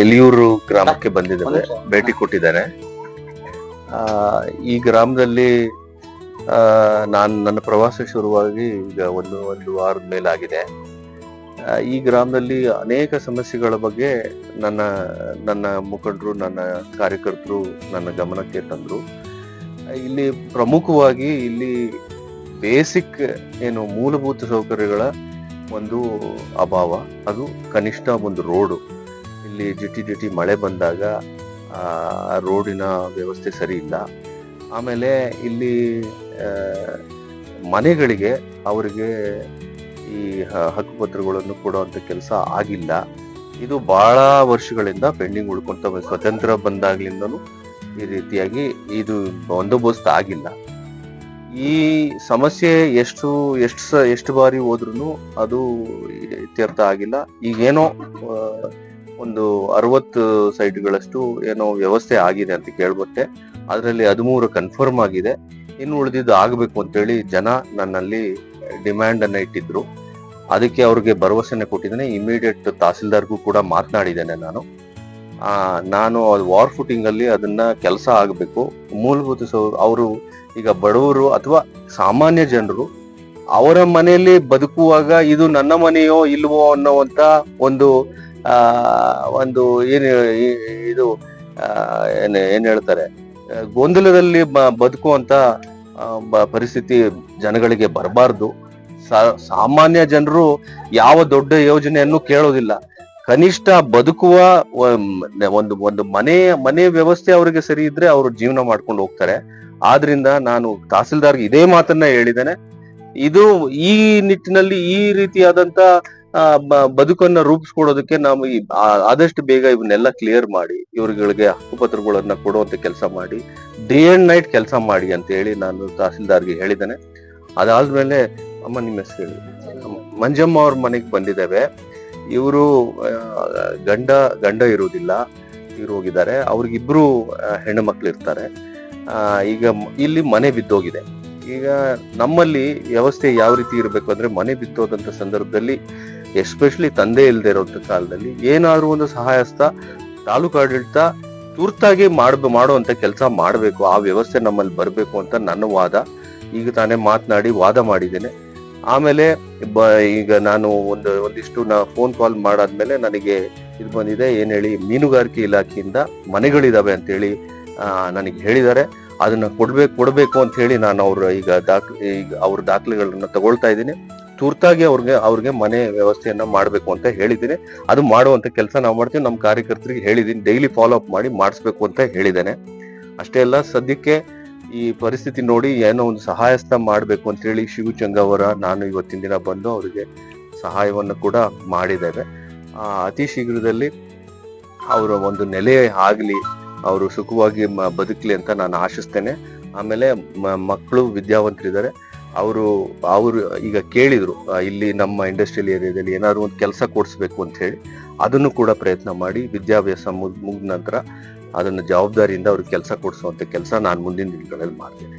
ಎಲಿಯೂರು ಗ್ರಾಮಕ್ಕೆ ಬಂದಿದ್ದೇವೆ, ಭೇಟಿ ಕೊಟ್ಟಿದ್ದಾರೆ. ಈ ಗ್ರಾಮದಲ್ಲಿ ನನ್ನ ಪ್ರವಾಸ ಶುರುವಾಗಿ ಈಗ ಒಂದು ವಾರದ ಮೇಲಾಗಿದೆ. ಈ ಗ್ರಾಮದಲ್ಲಿ ಅನೇಕ ಸಮಸ್ಯೆಗಳ ಬಗ್ಗೆ ನನ್ನ ಮುಖಂಡರು, ನನ್ನ ಕಾರ್ಯಕರ್ತರು ನನ್ನ ಗಮನಕ್ಕೆ ತಂದ್ರು. ಇಲ್ಲಿ ಪ್ರಮುಖವಾಗಿ ಇಲ್ಲಿ ಬೇಸಿಕ್ ಮೂಲಭೂತ ಸೌಕರ್ಯಗಳ ಒಂದು ಅಭಾವ, ಅದು ಕನಿಷ್ಠ ಒಂದು ರೋಡು. ಇಲ್ಲಿ ಜಿಟಿ ಮಳೆ ಬಂದಾಗ ರೋಡಿನ ವ್ಯವಸ್ಥೆ ಸರಿ ಇಲ್ಲ. ಆಮೇಲೆ ಇಲ್ಲಿ ಮನೆಗಳಿಗೆ ಅವರಿಗೆ ಈ ಹಕ್ಕುಪತ್ರಗಳನ್ನು ಕೊಡುವಂತ ಕೆಲಸ ಆಗಿಲ್ಲ. ಇದು ಬಹಳ ವರ್ಷಗಳಿಂದ ಪೆಂಡಿಂಗ್ ಉಳ್ಕೊಂತ ಸ್ವತಂತ್ರ ಬಂದಾಗ್ಲಿಂದನೂ ಈ ರೀತಿಯಾಗಿ ಇದು ಬಂದೋಬಸ್ತ್ ಆಗಿಲ್ಲ. ಈ ಸಮಸ್ಯೆ ಎಷ್ಟು ಬಾರಿ ಹೋದ್ರೂ ಅದು ಇತ್ಯರ್ಥ ಆಗಿಲ್ಲ. ಈಗೇನೋ ಒಂದು 60 ಸೈಟ್ಗಳಷ್ಟು ಏನೋ ವ್ಯವಸ್ಥೆ ಆಗಿದೆ ಅಂತ ಕೇಳ್ಬಟ್ಟೆ. ಅದರಲ್ಲಿ 13 ಕನ್ಫರ್ಮ್ ಆಗಿದೆ. ಇನ್ನು ಉಳಿದಿದ್ದು ಆಗ್ಬೇಕು ಅಂತೇಳಿ ಜನ ನನ್ನಲ್ಲಿ ಡಿಮ್ಯಾಂಡ್ ಅನ್ನ ಇಟ್ಟಿದ್ರು. ಅದಕ್ಕೆ ಅವ್ರಿಗೆ ಭರವಸೆನೆ ಕೊಟ್ಟಿದ್ದೇನೆ. ಇಮಿಡಿಯೇಟ್ ತಹಸೀಲ್ದಾರ್ಗೂ ಕೂಡ ಮಾತನಾಡಿದ್ದೇನೆ ನಾನು ಅದು ವಾರ್ ಫುಟಿಂಗ್ ಅಲ್ಲಿ ಅದನ್ನ ಕೆಲಸ ಆಗ್ಬೇಕು. ಮೂಲಭೂತ ಅವರು ಈಗ ಬಡವರು ಅಥವಾ ಸಾಮಾನ್ಯ ಜನರು ಅವರ ಮನೆಯಲ್ಲಿ ಬದುಕುವಾಗ ಇದು ನನ್ನ ಮನೆಯೋ ಇಲ್ವೋ ಅನ್ನೋವಂತ ಒಂದು ಇದು ಏನ್ ಹೇಳ್ತಾರೆ, ಗೊಂದಲದಲ್ಲಿ ಬದುಕುವಂತ ಪರಿಸ್ಥಿತಿ ಜನಗಳಿಗೆ ಬರಬಾರ್ದು. ಸಾಮಾನ್ಯ ಜನರು ಯಾವ ದೊಡ್ಡ ಯೋಜನೆಯನ್ನು ಕೇಳೋದಿಲ್ಲ. ಕನಿಷ್ಠ ಬದುಕುವ ಒಂದು ಮನೆ ವ್ಯವಸ್ಥೆ ಅವರಿಗೆ ಸರಿ ಇದ್ರೆ ಅವರು ಜೀವನ ಮಾಡ್ಕೊಂಡು ಹೋಗ್ತಾರೆ. ಆದ್ರಿಂದ ನಾನು ತಹಸೀಲ್ದಾರ್ಗೆ ಇದೇ ಮಾತನ್ನ ಹೇಳಿದ್ದೇನೆ. ಇದು ಈ ನಿಟ್ಟಿನಲ್ಲಿ ಈ ರೀತಿಯಾದಂತ ಬದುಕನ್ನ ರೂಪಿಸ್ಕೊಡೋದಕ್ಕೆ ನಾವು ಆದಷ್ಟು ಬೇಗ ಇವನ್ನೆಲ್ಲ ಕ್ಲಿಯರ್ ಮಾಡಿ ಇವ್ರುಗಳಿಗೆ ಹಕ್ಕುಪತ್ರಗಳನ್ನ ಕೊಡುವಂತ ಕೆಲಸ ಮಾಡಿ, ಡೇ ಅಂಡ್ ನೈಟ್ ಕೆಲಸ ಮಾಡಿ ಅಂತ ಹೇಳಿ ನಾನು ತಹಸೀಲ್ದಾರ್ಗೆ ಹೇಳಿದ್ದೇನೆ. ಅದಾದ್ಮೇಲೆ ಅಮ್ಮ ನಿಮ್ಮ ಹೆಸರು ಹೇಳಿ. ಮಂಜಮ್ಮ ಅವ್ರ ಮನೆಗೆ ಬಂದಿದ್ದೇವೆ. ಇವರು ಗಂಡ ಇರುವುದಿಲ್ಲ, ಇವ್ರು ಹೋಗಿದ್ದಾರೆ. ಅವ್ರಿಗಿಬ್ರು ಹೆಣ್ಣು ಮಕ್ಳು ಇರ್ತಾರೆ. ಈಗ ಇಲ್ಲಿ ಮನೆ ಬಿದ್ದೋಗಿದೆ. ಈಗ ನಮ್ಮಲ್ಲಿ ವ್ಯವಸ್ಥೆ ಯಾವ ರೀತಿ ಇರಬೇಕು ಅಂದ್ರೆ, ಮನೆ ಬಿತ್ತೋದಂತ ಸಂದರ್ಭದಲ್ಲಿ ಎಸ್ಪೆಷಲಿ ತಂದೆ ಇಲ್ಲದೆ ಇರೋಂಥ ಕಾಲದಲ್ಲಿ ಏನಾದ್ರೂ ಒಂದು ಸಹಾಯಸ್ತ ತಾಲೂಕು ಆಡಳಿತ ತುರ್ತಾಗಿ ಮಾಡುವಂತ ಕೆಲಸ ಮಾಡಬೇಕು. ಆ ವ್ಯವಸ್ಥೆ ನಮ್ಮಲ್ಲಿ ಬರಬೇಕು ಅಂತ ನನ್ನ ವಾದ. ಈಗ ತಾನೇ ಮಾತನಾಡಿ ವಾದ ಮಾಡಿದ್ದೇನೆ. ಆಮೇಲೆ ಈಗ ನಾನು ಒಂದಿಷ್ಟು ಫೋನ್ ಕಾಲ್ ಮಾಡಾದ್ಮೇಲೆ ನನಗೆ ಇದು ಬಂದಿದೆ. ಏನ್ ಹೇಳಿ, ಮೀನುಗಾರಿಕೆ ಇಲಾಖೆಯಿಂದ ಮನೆಗಳಿದಾವೆ ಅಂತ ಹೇಳಿ ನನಗೆ ಹೇಳಿದ್ದಾರೆ. ಅದನ್ನ ಕೊಡ್ಬೇಕು ಅಂತ ಹೇಳಿ ನಾನು ಈಗ ಅವ್ರ ದಾಖಲೆಗಳನ್ನ ತಗೊಳ್ತಾ ಇದ್ದೀನಿ. ತುರ್ತಾಗಿ ಅವ್ರಿಗೆ ಮನೆ ವ್ಯವಸ್ಥೆಯನ್ನ ಮಾಡ್ಬೇಕು ಅಂತ ಹೇಳಿದ್ದೀನಿ. ಅದು ಮಾಡುವಂತ ಕೆಲಸ ನಾವು ಮಾಡ್ತೀವಿ. ನಮ್ಮ ಕಾರ್ಯಕರ್ತರಿಗೆ ಹೇಳಿದ್ದೀನಿ, ಡೈಲಿ ಫಾಲೋ ಅಪ್ ಮಾಡಿ ಮಾಡಿಸ್ಬೇಕು ಅಂತ ಹೇಳಿದ್ದೇನೆ. ಅಷ್ಟೇ ಅಲ್ಲ, ಸದ್ಯಕ್ಕೆ ಈ ಪರಿಸ್ಥಿತಿ ನೋಡಿ ಏನೋ ಒಂದು ಸಹಾಯಸ್ತ ಮಾಡ್ಬೇಕು ಅಂತ ಹೇಳಿ ಶಿವಚಂಗವರ ನಾನು ಇವತ್ತಿನ ದಿನ ಬಂದು ಅವರಿಗೆ ಸಹಾಯವನ್ನು ಕೂಡ ಮಾಡಿದ್ದೇವೆ. ಅತಿ ಶೀಘ್ರದಲ್ಲಿ ಅವರ ಒಂದು ನೆಲೆ ಆಗ್ಲಿ, ಅವರು ಸುಖವಾಗಿ ಬದುಕಲಿ ಅಂತ ನಾನು ಆಶಿಸ್ತೇನೆ. ಆಮೇಲೆ ಮಕ್ಕಳು ವಿದ್ಯಾವಂತರಿದ್ದಾರೆ. ಅವರು ಈಗ ಕೇಳಿದ್ರು, ಇಲ್ಲಿ ನಮ್ಮ ಇಂಡಸ್ಟ್ರಿಯಲ್ ಏರಿಯಾದಲ್ಲಿ ಏನಾದ್ರು ಒಂದು ಕೆಲಸ ಕೊಡಿಸ್ಬೇಕು ಅಂತ ಹೇಳಿ. ಅದನ್ನು ಕೂಡ ಪ್ರಯತ್ನ ಮಾಡಿ ವಿದ್ಯಾಭ್ಯಾಸ ಮುಗಿದ ನಂತರ ಅದನ್ನು ಜವಾಬ್ದಾರಿಯಿಂದ ಅವ್ರಿಗೆ ಕೆಲಸ ಕೊಡಿಸುವಂತ ಕೆಲಸ ನಾನು ಮುಂದಿನ ದಿನಗಳಲ್ಲಿ ಮಾಡ್ತೇನೆ.